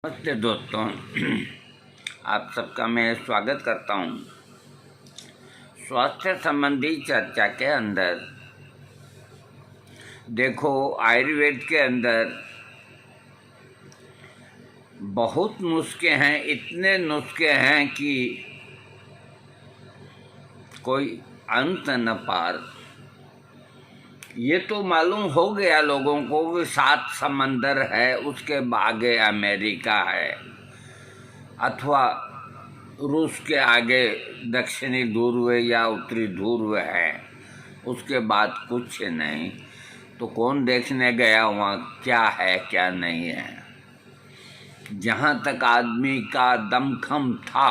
नमस्ते दोस्तों, आप सबका मैं स्वागत करता हूँ। स्वास्थ्य संबंधी चर्चा के अंदर देखो, आयुर्वेद के अंदर बहुत नुस्खे हैं, इतने नुस्खे हैं कि कोई अंत न पार। ये तो मालूम हो गया लोगों को कि 7 समंदर है, उसके आगे अमेरिका है, अथवा रूस के आगे दक्षिणी ध्रुव या उत्तरी ध्रुव है, उसके बाद कुछ नहीं। तो कौन देखने गया वहाँ क्या है क्या नहीं है। जहाँ तक आदमी का दमखम था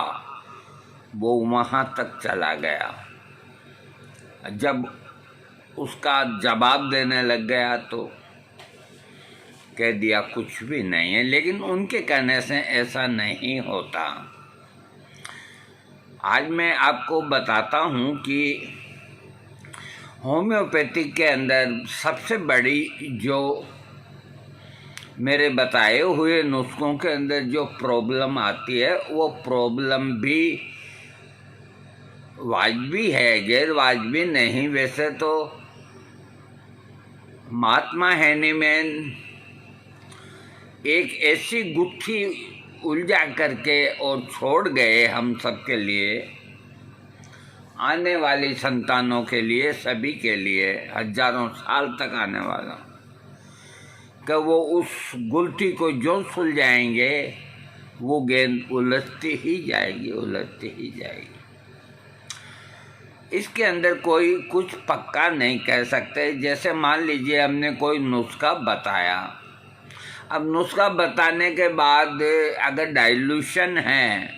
वो वहाँ तक चला गया। जब उसका जवाब देने लग गया तो कह दिया कुछ भी नहीं है। लेकिन उनके कहने से ऐसा नहीं होता। आज मैं आपको बताता हूँ कि होम्योपैथिक के अंदर सबसे बड़ी जो मेरे बताए हुए नुस्खों के अंदर जो प्रॉब्लम आती है, वो प्रॉब्लम भी वाजबी है, गैर वाजबी नहीं। वैसे तो महात्मा हैनीमैन एक ऐसी गुत्थी उलझा करके और छोड़ गए हम सब के लिए, आने वाली संतानों के लिए, सभी के लिए, हजारों साल तक आने वाला, कि वो उस गुत्थी को जो सुलझाएंगे वो गेंद उलझती ही जाएगी, उलझती ही जाएगी। इसके अंदर कोई कुछ पक्का नहीं कह सकते। जैसे मान लीजिए हमने कोई नुस्खा बताया, अब नुस्खा बताने के बाद अगर डाइल्यूशन है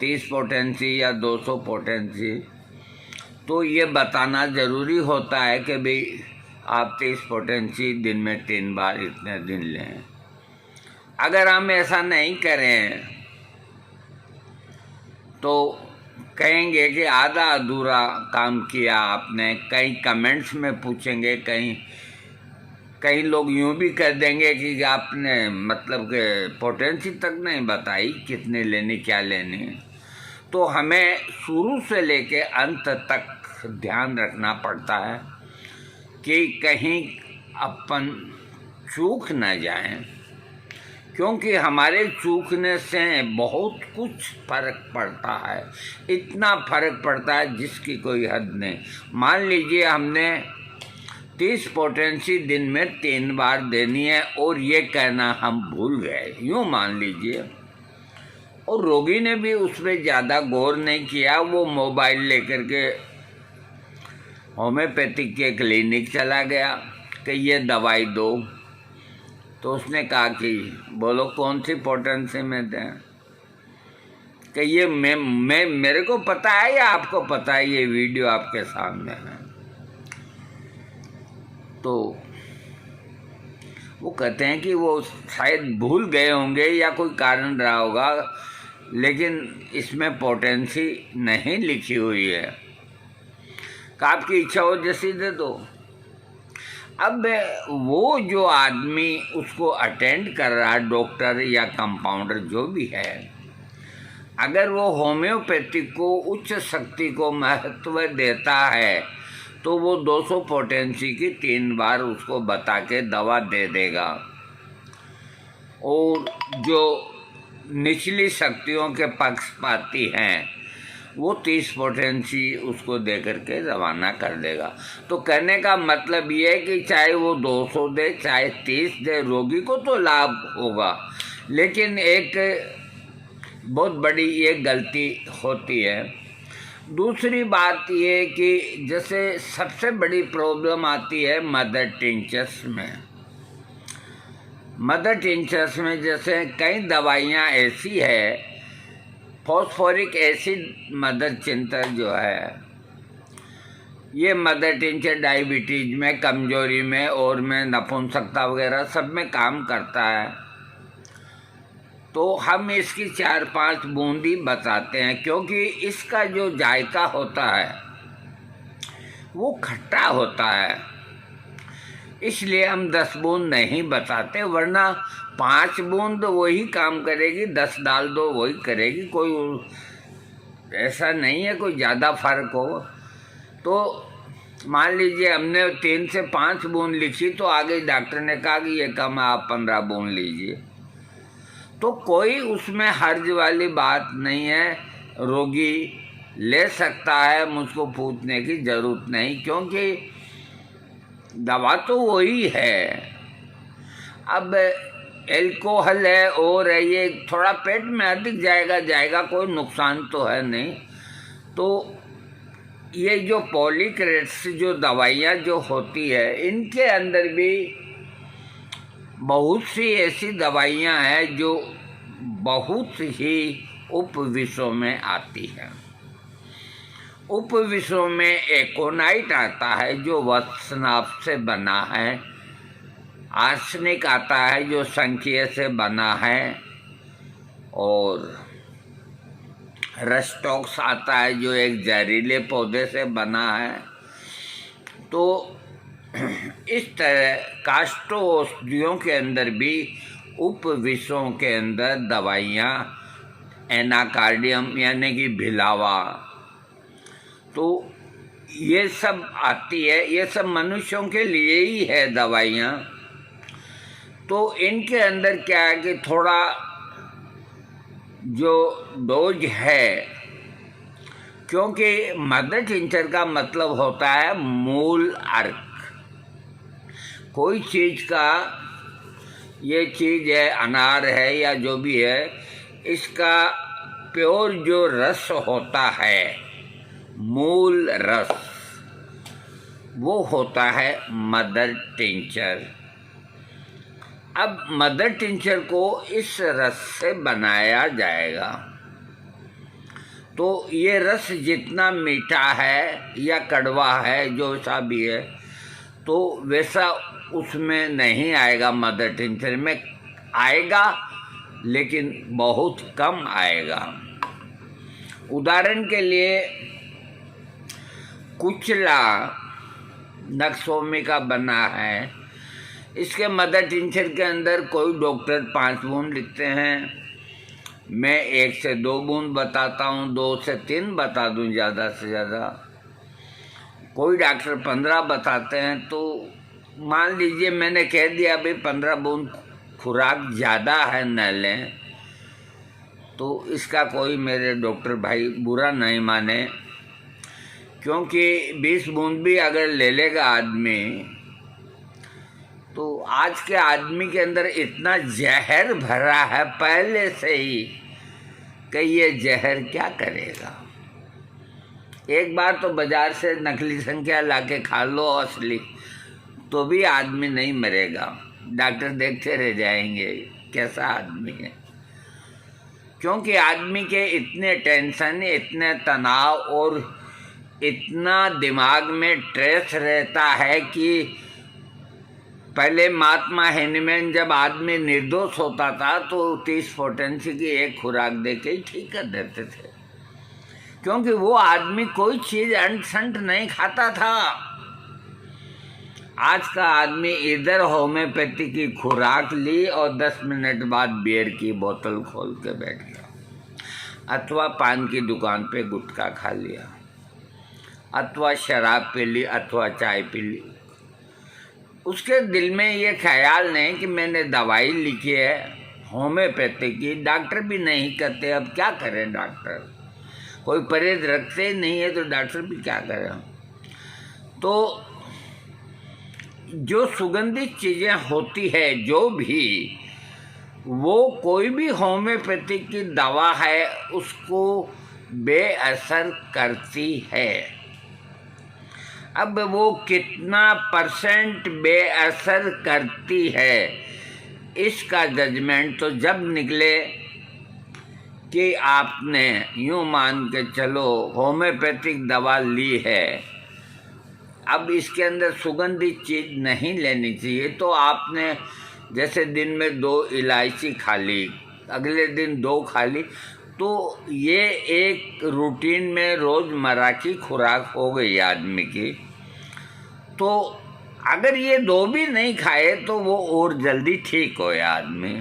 30 पोटेंसी या 200 पोटेंसी, तो ये बताना ज़रूरी होता है कि भाई आप 30 पोटेंसी दिन में 3 बार इतने दिन लें। अगर हम ऐसा नहीं करें तो कहेंगे कि आधा अधूरा काम किया आपने। कई कमेंट्स में पूछेंगे, कई लोग यूँ भी कर देंगे कि आपने मतलब कि पोटेंसी तक नहीं बताई, कितने लेनी क्या लेनी। तो हमें शुरू से लेके अंत तक ध्यान रखना पड़ता है कि कहीं अपन चूक न जाएं, क्योंकि हमारे चूकने से बहुत कुछ फर्क पड़ता है। इतना फर्क पड़ता है जिसकी कोई हद नहीं। मान लीजिए हमने 30 पोटेंसी दिन में 3 बार देनी है और ये कहना हम भूल गए, यूँ मान लीजिए, और रोगी ने भी उस पर ज़्यादा गौर नहीं किया। वो मोबाइल लेकर के होम्योपैथिक के क्लिनिक चला गया कि ये दवाई दो। तो उसने कहा कि बोलो कौन सी पोटेंसी में दें, कि ये मैं मेरे को पता है या आपको पता है, ये वीडियो आपके सामने है। तो वो कहते हैं कि वो शायद भूल गए होंगे या कोई कारण रहा होगा, लेकिन इसमें पोटेंसी नहीं लिखी हुई है, कि आपकी इच्छा हो जैसी दे दो। अब वो जो आदमी उसको अटेंड कर रहा है, डॉक्टर या कंपाउंडर जो भी है, अगर वो होम्योपैथिक को, उच्च शक्ति को महत्व देता है तो वो 200 पोटेंसी की 3 बार उसको बता के दवा दे देगा। और जो निचली शक्तियों के पक्षपाती हैं वो 30 पोटेंसी उसको दे करके रवाना कर देगा। तो कहने का मतलब ये है कि चाहे वो 200 दे चाहे 30 दे, रोगी को तो लाभ होगा। लेकिन एक बहुत बड़ी ये गलती होती है। दूसरी बात ये कि जैसे सबसे बड़ी प्रॉब्लम आती है मदर टिंचर्स में। मदर टिंचर्स में जैसे कई दवाइयाँ ऐसी है, फॉस्फोरिक एसिड मदर टिंचर जो है, ये मदर टिंचर डायबिटीज में, कमजोरी में और में, नपुंसकता वगैरह सब में काम करता है। तो हम इसकी 4-5 बूंदी बताते हैं, क्योंकि इसका जो जायका होता है वो खट्टा होता है। इसलिए हम 10 बूंद नहीं बताते, वरना 5 बूंद वही काम करेगी, 10 डाल दो वही करेगी, कोई ऐसा नहीं है कोई ज़्यादा फर्क हो। तो मान लीजिए हमने 3 से 5 बूंद लिखी, तो आगे डॉक्टर ने कहा कि ये कम है, आप 15 बूंद लीजिए, तो कोई उसमें हर्ज वाली बात नहीं है, रोगी ले सकता है, मुझको पूछने की ज़रूरत नहीं, क्योंकि दवा तो वही है। अब एल्कोहल है और है, ये थोड़ा पेट में अधिक जाएगा, कोई नुकसान तो है नहीं। तो ये जो पॉलीक्रेट्स जो दवाइयाँ जो होती है, इनके अंदर भी बहुत सी ऐसी दवाइयाँ हैं जो बहुत ही उपविषों में आती हैं। उपविषों में एकोनाइट आता है जो वत्सनाभ से बना है, आर्सेनिक आता है जो संख्य से बना है, और रस्टॉक्स आता है जो एक जहरीले पौधे से बना है। तो इस तरह काष्ठो औषधियों के अंदर भी उपविषों के अंदर दवाइयाँ, एनाकार्डियम यानी कि भिलावा, तो ये सब आती है, ये सब मनुष्यों के लिए ही है दवाइयाँ। तो इनके अंदर क्या है कि थोड़ा जो डोज है, क्योंकि मदर टिंचर का मतलब होता है मूल अर्क, कोई चीज़ का, ये चीज़ है अनार है या जो भी है, इसका प्योर जो रस होता है, मूल रस, वो होता है मदर टिंचर। अब मदर टिंचर को इस रस से बनाया जाएगा, तो ये रस जितना मीठा है या कड़वा है, जो सा भी है, तो वैसा उसमें नहीं आएगा, मदर टिंचर में आएगा लेकिन बहुत कम आएगा। उदाहरण के लिए कुचला नक्सोमी का बना है, इसके मदर टिंचर के अंदर कोई डॉक्टर 5 बूंद लिखते हैं, मैं 1 से 2 बूंद बताता हूँ, 2 से 3 बता दूँ ज़्यादा से ज़्यादा, कोई डॉक्टर 15 बताते हैं। तो मान लीजिए मैंने कह दिया भाई 15 बूंद खुराक ज़्यादा है, न लें, तो इसका कोई मेरे डॉक्टर भाई बुरा नहीं माने, क्योंकि 20 बूंद भी अगर ले लेगा आदमी, तो आज के आदमी के अंदर इतना जहर भरा है पहले से ही कि ये जहर क्या करेगा। एक बार तो बाजार से नकली संख्या लाके खा लो असली, तो भी आदमी नहीं मरेगा, डॉक्टर देखते रह जाएंगे कैसा आदमी है। क्योंकि आदमी के इतने टेंशन, इतने तनाव और इतना दिमाग में स्ट्रेस रहता है कि पहले महात्मा हेनीमैन जब आदमी निर्दोष होता था तो 30 पोटेंसी की एक खुराक दे के ही ठीक कर देते थे, क्योंकि वो आदमी कोई चीज़ अंट संट नहीं खाता था। आज का आदमी इधर होम्योपैथी की खुराक ली और 10 मिनट बाद बियर की बोतल खोल के बैठ गया, अथवा पान की दुकान पे गुटखा खा लिया, अथवा शराब पी ली, अथवा चाय पी ली। उसके दिल में ये ख्याल नहीं कि मैंने दवाई लिखी है होम्योपैथी की, डॉक्टर भी नहीं करते, अब क्या करें डॉक्टर, कोई परहेज रखते ही नहीं है तो डॉक्टर भी क्या करें। तो जो सुगंधित चीज़ें होती है, जो भी, वो कोई भी होम्योपैथी की दवा है उसको बेअसर करती है। अब वो कितना % बेअसर करती है, इसका जजमेंट तो जब निकले कि आपने यूँ मान के चलो होम्योपैथिक दवा ली है, अब इसके अंदर सुगंधित चीज़ नहीं लेनी चाहिए, तो आपने जैसे दिन में 2 इलायची खा ली, अगले दिन 2 खा ली, तो ये एक रूटीन में रोज़मर्रा की खुराक हो गई आदमी की। तो अगर ये दो भी नहीं खाए तो वो और जल्दी ठीक हो आदमी।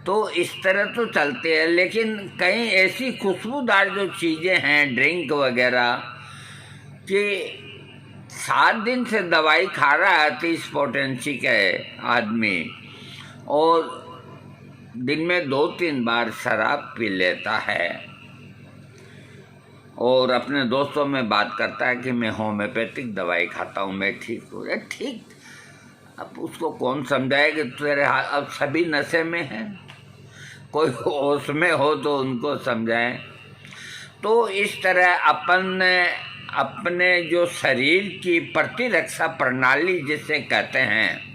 तो इस तरह तो चलते हैं, लेकिन कई ऐसी खुशबूदार जो चीज़ें हैं, ड्रिंक वगैरह, कि 7 दिन से दवाई खा रहा है 30 पोटेंसी का आदमी, और दिन में 2-3 बार शराब पी लेता है और अपने दोस्तों में बात करता है कि मैं होम्योपैथिक दवाई खाता हूँ, मैं ठीक हो गया। ठीक, अब उसको कौन समझाए कि तेरे अब सभी नशे में हैं, कोई होश में हो तो उनको समझाएं। तो इस तरह अपने जो शरीर की प्रतिरक्षा प्रणाली जिसे कहते हैं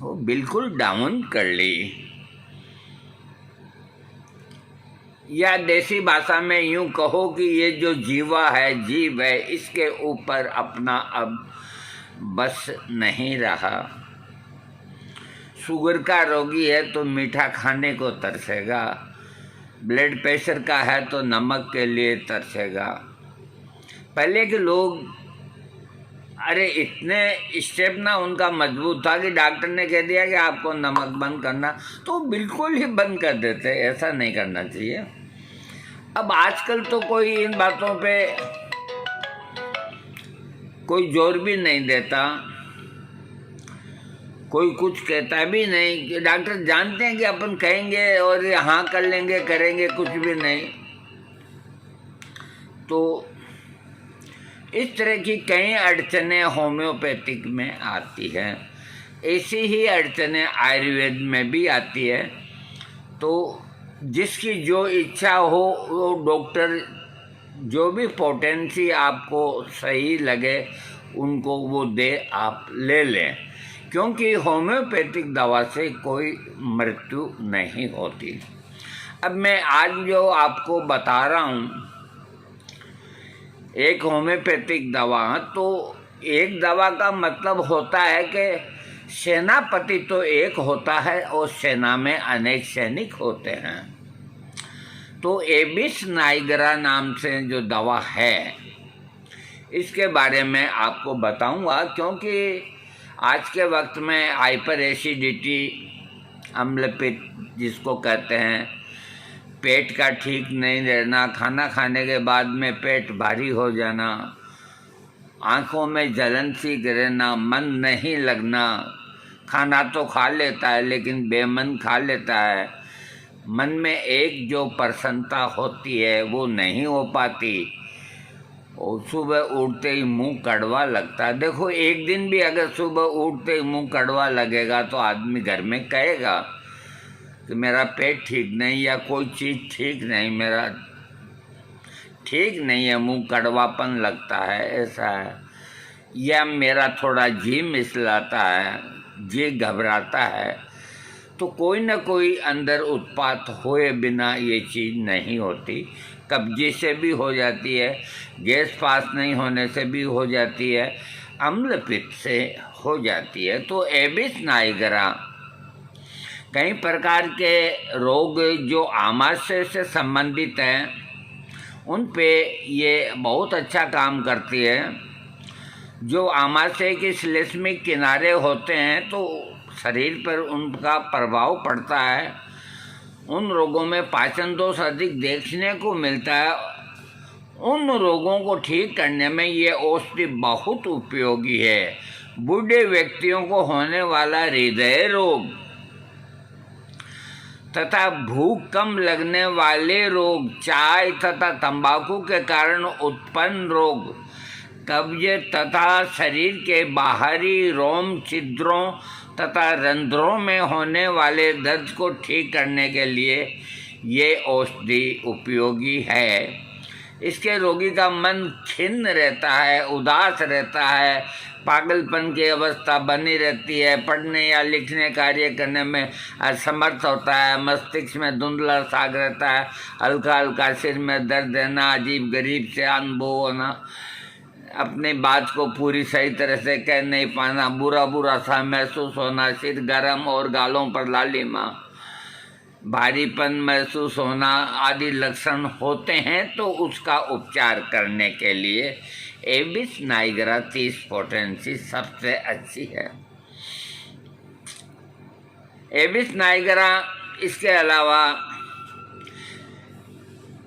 वो बिल्कुल डाउन कर ली, या देसी भाषा में यूं कहो कि ये जो जीवा है, जीव है, इसके ऊपर अपना अब बस नहीं रहा। शुगर का रोगी है तो मीठा खाने को तरसेगा, ब्लड प्रेशर का है तो नमक के लिए तरसेगा। पहले के लोग, अरे इतने स्टेप ना उनका मजबूत था कि डॉक्टर ने कह दिया कि आपको नमक बंद करना, तो बिल्कुल ही बंद कर देते। ऐसा नहीं करना चाहिए। अब आजकल तो कोई इन बातों पे कोई जोर भी नहीं देता, कोई कुछ कहता भी नहीं कि डॉक्टर जानते हैं कि अपन कहेंगे और हाँ कर लेंगे, करेंगे कुछ भी नहीं। तो इस तरह की कई अड़चनें होम्योपैथिक में आती हैं, ऐसी ही अड़चनें आयुर्वेद में भी आती है। तो जिसकी जो इच्छा हो वो डॉक्टर जो भी पोटेंसी आपको सही लगे उनको वो दे, आप ले लें, क्योंकि होम्योपैथिक दवा से कोई मृत्यु नहीं होती। अब मैं आज जो आपको बता रहा हूँ एक होम्योपैथिक दवा, तो एक दवा का मतलब होता है कि सेनापति तो एक होता है और सेना में अनेक सैनिक होते हैं। तो एबिस नाइगरा नाम से जो दवा है इसके बारे में आपको बताऊंगा, क्योंकि आज के वक्त में हाइपर एसिडिटी, अम्लपित्त जिसको कहते हैं, पेट का ठीक नहीं रहना, खाना खाने के बाद में पेट भारी हो जाना, आँखों में जलन सी गिरना, मन नहीं लगना, खाना तो खा लेता है लेकिन बेमन खा लेता है, मन में एक जो प्रसन्नता होती है वो नहीं हो पाती, और सुबह उठते ही मुंह कड़वा लगता है। देखो, एक दिन भी अगर सुबह उठते ही मुंह कड़वा लगेगा तो आदमी घर में कहेगा कि मेरा पेट ठीक नहीं, या कोई चीज़ ठीक नहीं, मेरा ठीक नहीं है, मुंह कड़वापन लगता है, ऐसा है, या मेरा थोड़ा जी मिसलाता है, जी घबराता है। तो कोई ना कोई अंदर उत्पात होए बिना ये चीज़ नहीं होती। कब्जे से भी हो जाती है, गैस पास नहीं होने से भी हो जाती है, अम्लपित्त से हो जाती है। तो एबिस नाइगरा कई प्रकार के रोग जो आमाशय से संबंधित हैं उन पे ये बहुत अच्छा काम करती है। जो आमाशय के श्लेष्मिक किनारे होते हैं तो शरीर पर उनका प्रभाव पड़ता है, उन रोगों में पाचन दोष अधिक देखने को मिलता है। उन रोगों को ठीक करने में ये औषधि बहुत उपयोगी है। बूढ़े व्यक्तियों को होने वाला हृदय रोग तथा भूख कम लगने वाले रोग, चाय तथा तंबाकू के कारण उत्पन्न रोग, कब्ज तथा शरीर के बाहरी रोम छिद्रों तथा रंध्रों में होने वाले दर्द को ठीक करने के लिए ये औषधि उपयोगी है। इसके रोगी का मन खिन्न रहता है, उदास रहता है, पागलपन की अवस्था बनी रहती है, पढ़ने या लिखने कार्य करने में असमर्थ होता है, मस्तिष्क में धुंधला साग रहता है, हल्का हल्का सिर में दर्द रहना, अजीब गरीब से अनुभव होना, अपनी बात को पूरी सही तरह से कह नहीं पाना, बुरा बुरा सा महसूस होना, सिर गर्म और गालों पर लालिमा, भारीपन महसूस होना आदि लक्षण होते हैं। तो उसका उपचार करने के लिए एबिस नाइगरा 30 पोटेंसी सबसे अच्छी है। एबिस नाइगरा इसके अलावा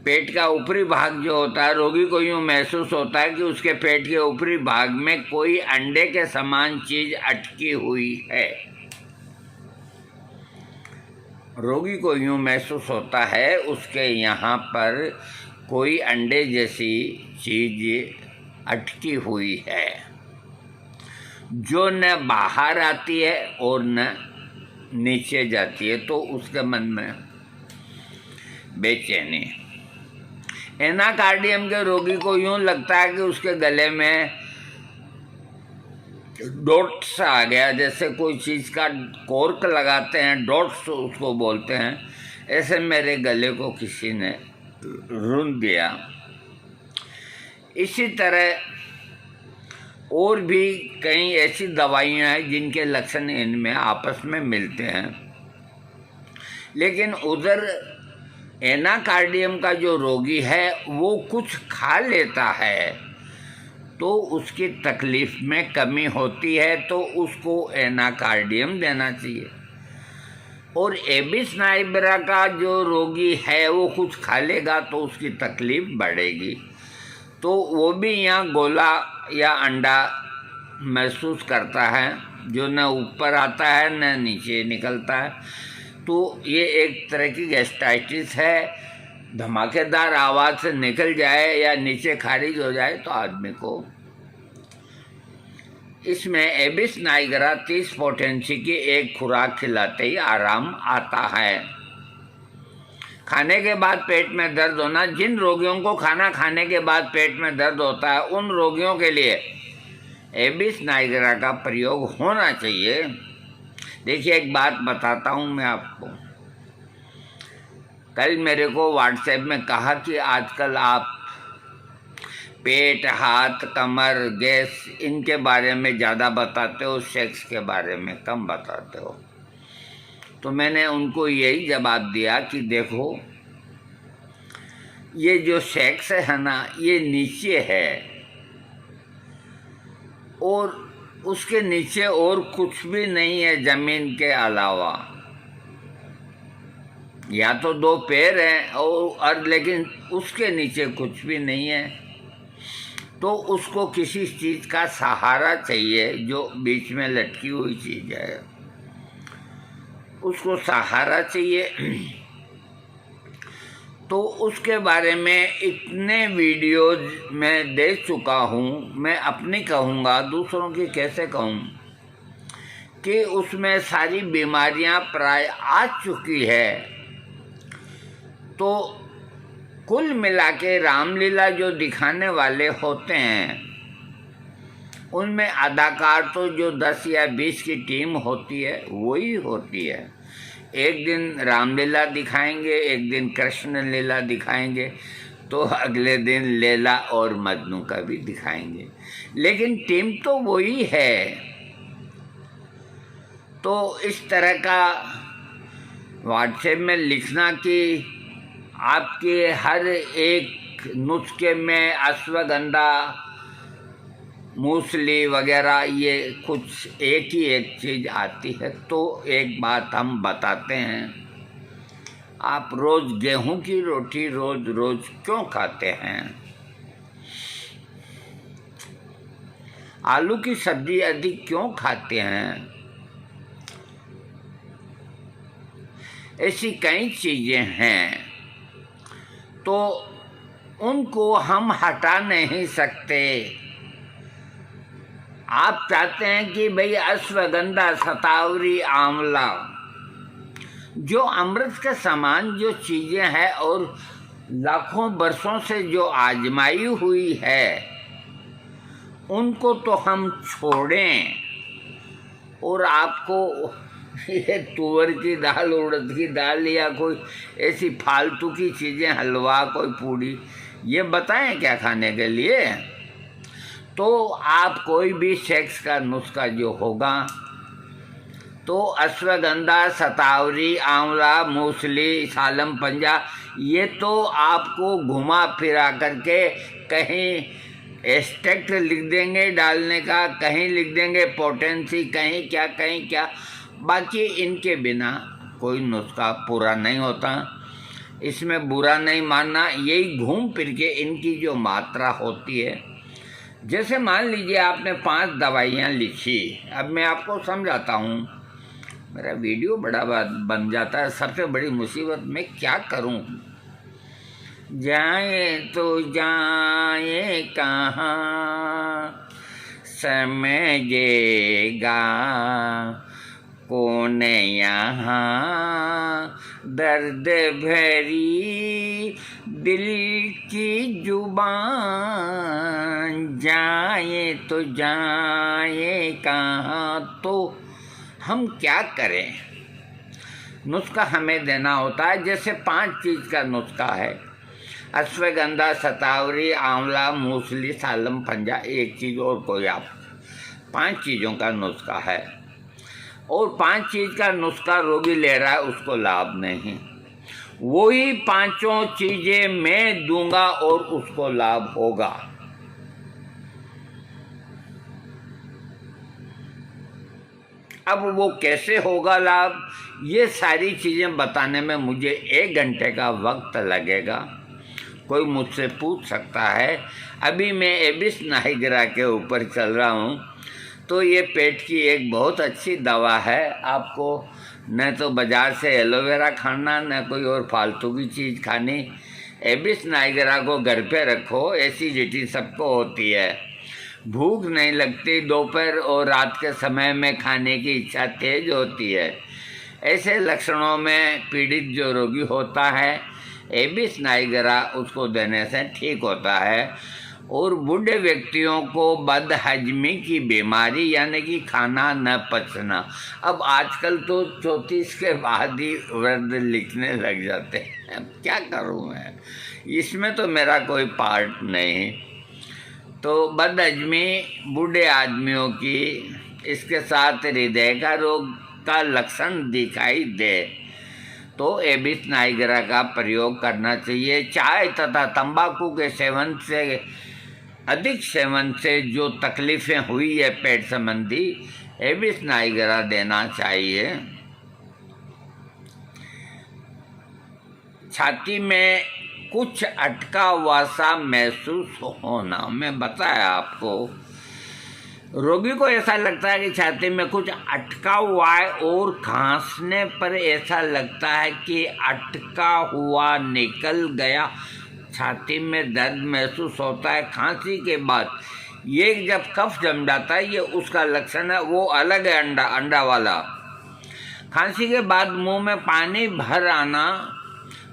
पेट का ऊपरी भाग जो होता है, रोगी को यूँ महसूस होता है कि उसके पेट के ऊपरी भाग में कोई अंडे के समान चीज अटकी हुई है। रोगी को यूँ महसूस होता है उसके यहाँ पर कोई अंडे जैसी चीज अटकी हुई है, जो न बाहर आती है और न नीचे जाती है। तो उसके मन में बेचैनी। एनाकार्डियम के रोगी को यूं लगता है कि उसके गले में डॉट्स आ गया, जैसे कोई चीज़ का कॉर्क लगाते हैं, डॉट्स उसको बोलते हैं, ऐसे मेरे गले को किसी ने रुंध दिया। इसी तरह और भी कई ऐसी दवाइयाँ हैं जिनके लक्षण इनमें आपस में मिलते हैं, लेकिन उधर एनाकार्डियम का जो रोगी है वो कुछ खा लेता है तो उसकी तकलीफ में कमी होती है, तो उसको एनाकार्डियम देना चाहिए। और एबिस नाइगरा का जो रोगी है वो कुछ खा लेगा तो उसकी तकलीफ बढ़ेगी, तो वो भी यहाँ गोला या अंडा महसूस करता है, जो न ऊपर आता है न नीचे निकलता है। तो ये एक तरह की गैस्ट्राइटिस है। धमाकेदार आवाज़ से निकल जाए या नीचे खारिज हो जाए तो आदमी को इसमें एबिस नाइगरा 30 पोटेंसी की एक खुराक खिलाते ही आराम आता है। खाने के बाद पेट में दर्द होना, जिन रोगियों को खाना खाने के बाद पेट में दर्द होता है उन रोगियों के लिए एबिस नाइगरा का प्रयोग होना चाहिए। देखिए एक बात बताता हूँ मैं आपको। कल मेरे को व्हाट्सएप में कहा कि आजकल आप पेट, हाथ, कमर, गैस इनके बारे में ज़्यादा बताते हो, सेक्स के बारे में कम बताते हो। तो मैंने उनको यही जवाब दिया कि देखो, ये जो सेक्स है ना, ये नीचे है और उसके नीचे और कुछ भी नहीं है ज़मीन के अलावा। या तो 2 पैर हैं और लेकिन उसके नीचे कुछ भी नहीं है, तो उसको किसी चीज़ का सहारा चाहिए, जो बीच में लटकी हुई चीज़ है उसको सहारा चाहिए। तो उसके बारे में इतने वीडियोज मैं देख चुका हूँ, मैं अपनी कहूँगा, दूसरों की कैसे कहूँ, कि उसमें सारी बीमारियाँ प्राय आ चुकी है। तो कुल मिला के रामलीला जो दिखाने वाले होते हैं उनमें अदाकार तो जो 10 या 20 की टीम होती है वही होती है। एक दिन रामलीला दिखाएंगे, एक दिन कृष्ण लीला दिखाएंगे, तो अगले दिन लैला और मजनू का भी दिखाएंगे, लेकिन टीम तो वही है। तो इस तरह का व्हाट्सएप में लिखना कि आपके हर एक नुस्खे में अश्वगंधा, मूसली वगैरह ये कुछ एक ही एक चीज़ आती है, तो एक बात हम बताते हैं, आप रोज़ गेहूं की रोटी रोज़ रोज़ क्यों खाते हैं? आलू की सब्जी अधिक क्यों खाते हैं? ऐसी कई चीज़ें हैं, तो उनको हम हटा नहीं सकते। आप चाहते हैं कि भाई अश्वगंधा, शतावरी, आंवला, जो अमृत के समान जो चीज़ें हैं और लाखों वर्षों से जो आजमाई हुई है, उनको तो हम छोड़ें और आपको ये तुअर की दाल, उड़द की दाल या कोई ऐसी फालतू की चीज़ें, हलवा, कोई पूड़ी, ये बताएं क्या खाने के लिए? तो आप कोई भी सेक्स का नुस्खा जो होगा तो अश्वगंधा, शतावरी, आंवला, मूसली, सालम पंजा, ये तो आपको घुमा फिरा करके कहीं एक्सट्रैक्ट लिख देंगे डालने का, कहीं लिख देंगे पोटेंसी, कहीं क्या। बाकी इनके बिना कोई नुस्खा पूरा नहीं होता। इसमें बुरा नहीं मानना, यही घूम फिर के इनकी जो मात्रा होती है। जैसे मान लीजिए आपने 5 दवाइयाँ लिखी, अब मैं आपको समझाता हूँ। मेरा वीडियो बड़ा बन जाता है, सबसे बड़ी मुसीबत मैं क्या करूँ। जाए तो जाए कहाँ समझेगा कौन यहाँ, दर्द भरी दिल की जुबान, जाए तो जाए कहाँ। तो हम क्या करें, नुस्खा हमें देना होता है। जैसे 5 चीज़ का नुस्खा है, अश्वगंधा, शतावरी, आंवला, मूसली, सालम, पंजा, एक चीज़ और कोई, आप 5 चीज़ों का नुस्खा है। और 5 चीज़ का नुस्खा रोगी ले रहा है, उसको लाभ नहीं। वही 5 चीज़ें मैं दूंगा और उसको लाभ होगा। अब वो कैसे होगा लाभ, ये सारी चीज़ें बताने में मुझे 1 घंटे का वक्त लगेगा। कोई मुझसे पूछ सकता है, अभी मैं एबिस नाइगरा के ऊपर चल रहा हूँ, तो ये पेट की एक बहुत अच्छी दवा है। आपको न तो बाज़ार से एलोवेरा खाना, न कोई और फालतू की चीज़ खानी। एबिस नाइगरा को घर पे रखो। एसिडिटी सबको होती है, भूख नहीं लगती, दोपहर और रात के समय में खाने की इच्छा तेज होती है। ऐसे लक्षणों में पीड़ित जो रोगी होता है, एबिस नाइगरा उसको देने से ठीक होता है। और बूढ़े व्यक्तियों को बदहजमी की बीमारी, यानी कि खाना न पचना। अब आजकल तो 34 के बाद ही वृद्ध लिखने लग जाते हैं, अब क्या करूं मैं, इसमें तो मेरा कोई पार्ट नहीं। तो बदहजमी बूढ़े आदमियों की, इसके साथ हृदय का रोग का लक्षण दिखाई दे तो एबिस नाइगरा का प्रयोग करना चाहिए। चाय तथा तंबाकू के सेवन से, अधिक सेवन से जो तकलीफ़ें हुई है पेट संबंधी, एबिस नाइगरा देना चाहिए। छाती में कुछ अटका हुआ सा महसूस होना, मैं बताया आपको, रोगी को ऐसा लगता है कि छाती में कुछ अटका हुआ है, और खांसने पर ऐसा लगता है कि अटका हुआ निकल गया। छाती में दर्द महसूस होता है खांसी के बाद। ये जब कफ जम जाता है, ये उसका लक्षण है, वो अलग है अंडा वाला। खांसी के बाद मुंह में पानी भर आना,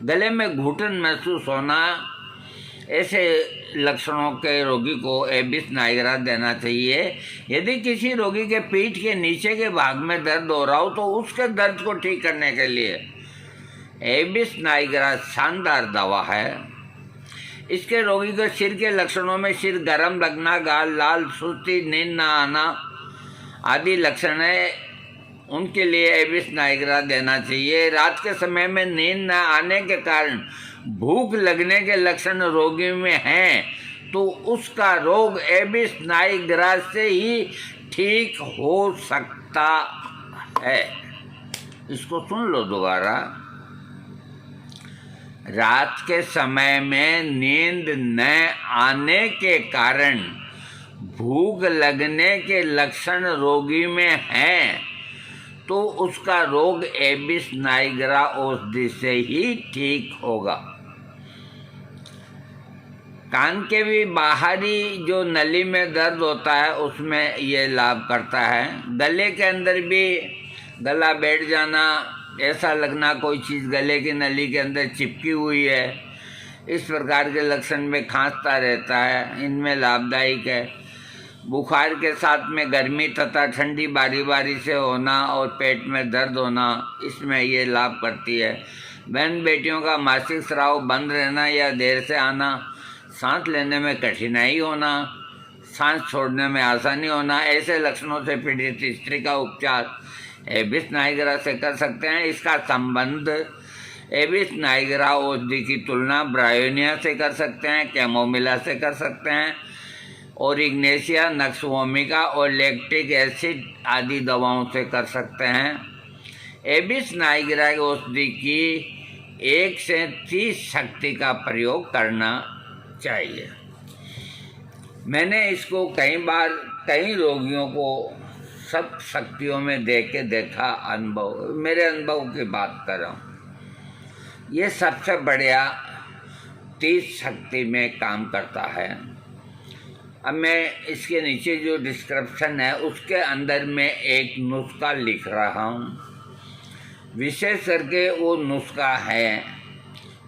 गले में घुटन महसूस होना, ऐसे लक्षणों के रोगी को एबिस नाइगरा देना चाहिए। यदि किसी रोगी के पीठ के नीचे के भाग में दर्द हो रहा हो, तो उसके दर्द को ठीक करने के लिए एबिस नाइगरा शानदार दवा है। इसके रोगी के सिर के लक्षणों में सिर गर्म लगना, गाल लाल, सुस्ती, नींद न आना आदि लक्षण है, उनके लिए एबिस नाइगरा देना चाहिए। रात के समय में नींद न आने के कारण भूख लगने के लक्षण रोगी में हैं, तो उसका रोग एबिस नाइगरा से ही ठीक हो सकता है। इसको सुन लो दोबारा। रात के समय में नींद न आने के कारण भूख लगने के लक्षण रोगी में हैं, तो उसका रोग एबिस नाइगरा औषधि से ही ठीक होगा। कान के भी बाहरी जो नली में दर्द होता है, उसमें ये लाभ करता है। गले के अंदर भी गला बैठ जाना, ऐसा लगना कोई चीज़ गले की नली के अंदर चिपकी हुई है, इस प्रकार के लक्षण में खांसता रहता है, इनमें लाभदायक है। बुखार के साथ में गर्मी तथा ठंडी बारी बारी से होना और पेट में दर्द होना, इसमें ये लाभ करती है। बहन बेटियों का मासिक स्राव बंद रहना या देर से आना, सांस लेने में कठिनाई होना, सांस छोड़ने में आसानी होना, ऐसे लक्षणों से पीड़ित स्त्री का उपचार एबिस नाइगरा से कर सकते हैं। इसका संबंध एबिस नाइगरा औषधि की तुलना ब्रायोनिया से कर सकते हैं, कैमोमिला से कर सकते हैं। और इग्नेशिया, नक्सवोमिका और लैक्टिक एसिड आदि दवाओं से कर सकते हैं। एबिस नाइग्रा की औषधि की 1 से 30 शक्ति का प्रयोग करना चाहिए। मैंने इसको कई बार कई रोगियों को सब शक्तियों में दे के देखा, अनुभव, मेरे अनुभव की बात कर रहा हूँ। ये सबसे बढ़िया 30 शक्ति में काम करता है। अब मैं इसके नीचे जो डिस्क्रिप्शन है उसके अंदर मैं एक नुस्खा लिख रहा हूँ। विशेष करके वो नुस्खा है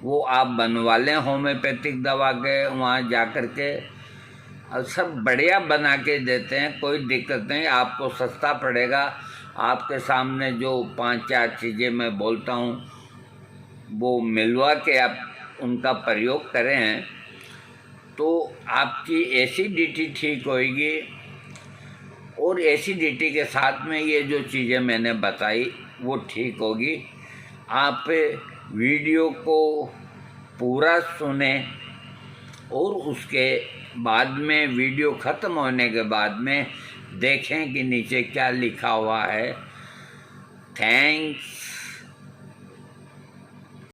वो आप बनवा लें होम्योपैथिक दवा के, वहाँ जा कर के और सब बढ़िया बना के देते हैं, कोई दिक्कत नहीं, आपको सस्ता पड़ेगा। आपके सामने जो 5-4 चीज़ें मैं बोलता हूँ वो मिलवा के आप उनका प्रयोग करें तो आपकी एसिडिटी ठीक होएगी। और एसिडिटी के साथ में ये जो चीज़ें मैंने बताई वो ठीक होगी। आप वीडियो को पूरा सुने और उसके बाद में वीडियो ख़त्म होने के बाद में देखें कि नीचे क्या लिखा हुआ है। थैंक्स।